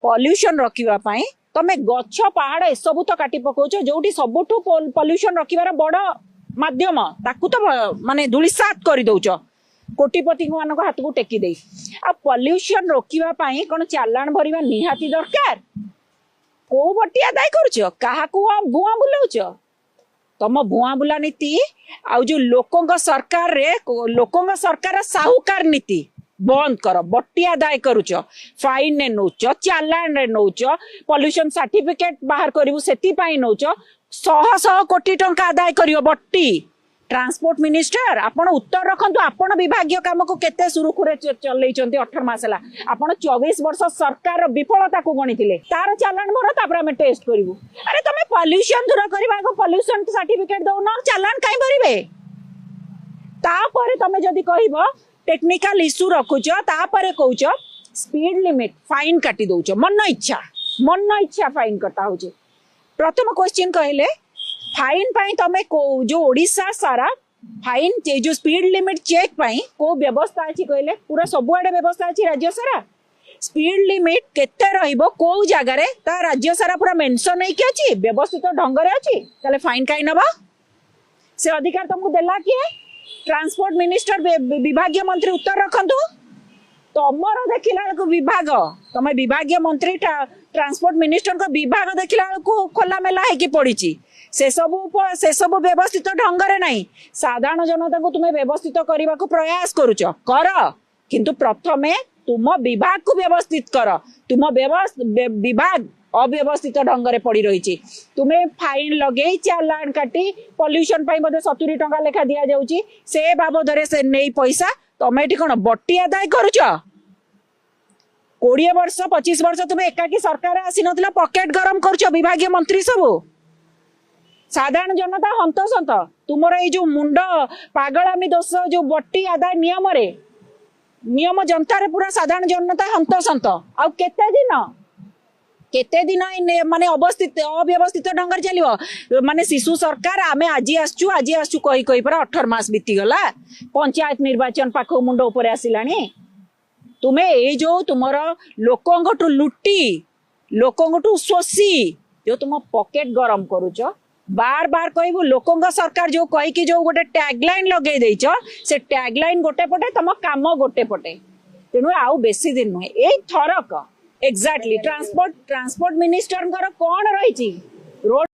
pollution रखिबा पई तमे गछ पहाड़ ए सब तो काटी पकोच जोटी सबुठु पॉल्यूशन रखिबार बड़ माध्यम ताकू तो माने धूलिसात कर दउच कोटिपति मान हाथ को टेकी दे आ पॉल्यूशन रोकिबा पई कोन चालान भरिबा निहाती दरकार को बटिया दाय करूछ काहा को भुआ बुलाउछ तम भुआ बुला नीति आ जो लोकों सरकार रे लोकों सरकार साहूकार नीति बंद कर बटिया दाय करूच फाइन ने नौच चालान रे नौच पॉल्यूशन सर्टिफिकेट बाहर करिवु सेति पई नौच 100 कोटी टंका आदाय करियो बट्टी ट्रांसपोर्ट मिनिस्टर आपण उत्तर रखंतु आपण विभागीय काम को केते सुरुखुरे चलैचंती 18 मास हला आपण 24 वर्ष सरकार विफलता को गणितिले तार चालान भर तापर हम टेस्ट करिवु अरे तमे पॉल्यूशन दूर करबा को पॉल्यूशन सर्टिफिकेट दउ न चालान काई भरिबे तापर तमे जदी कहइबो टेक्निकल इश्यू रखुच तापर कहउच स्पीड लिमिट फाइन काटी दउच मन इच्छा फाइन कटा होचे प्रथम क्वेश्चन कहले फाइन पाई तमे को जो ओडिशा सारा फाइन जो स्पीड लिमिट चेक पाई को व्यवस्था अछि कहले पूरा सब आडे व्यवस्था अछि राज्य सारा स्पीड लिमिट केते रहइबो को जगह रे ता राज्य सारा पूरा मेंशन नै कि अछि व्यवस्थित ढंग रे अछि तले फाइन काई नबा से अधिकार तुमको देला कि ट्रांसपोर्ट मिनिस्टर विभागीय मंत्री उत्तर रखंतु तमर देखिला को विभाग तमे विभागीय मंत्री ट्रांसपोर्ट मिनिस्टर को विभाग देखिला को खोला मेला है कि पड़ीची से सब व्यवस्थित ढंग रे नहीं साधारण जनता को तुम्हें व्यवस्थित करने को प्रयास करुच कर किंतु प्रथमे तुम विभाग को व्यवस्थित कर तुम विभाग अव्यवस्थित ढंग रे पड़ी रही तुम्हें फाइन लगे चालान काटी पॉल्यूशन पाई बोधे 70 टंका लेखा दिया जाउची से बाबद रे से नहीं पैसा तमे एटी कोन बट्टी आदाय करुच 20 वर्ष 25 वर्ष तुम्हें एकाकी सरकार आसी नथिला पॉकेट गरम करुच विभागीय मंत्री सब साधारण जनता हंतसंत तुमर ये जो मुंड पागलामी दोष जो बट्टी आदाय नियम जनता रे पूरा साधारण जनता हंतसंत आ केते दिन माने अव्यवस्थित ढंग चलो माने शिशु सरकार आमे आज आसचु कही पर 18 मास बीती गला पंचायत निर्वाचन पाख मुंड ऊपर आसिलानी तुम्हें ये जो तुमर लोकों लुटी लोकों शोषी जो तुम पॉकेट गरम करुच बार बार कहबू लोकों सरकार जो कही कि जो गोटे टैगलाइन लगे देइछ से टैगलाइन गोटे पटे तुम काम गोटे पटे तेणु आउ बेसी दिन नुहे ए थरक एग्जैक्टली ट्रांसपोर्ट मिनिस्टर कौन रही रोड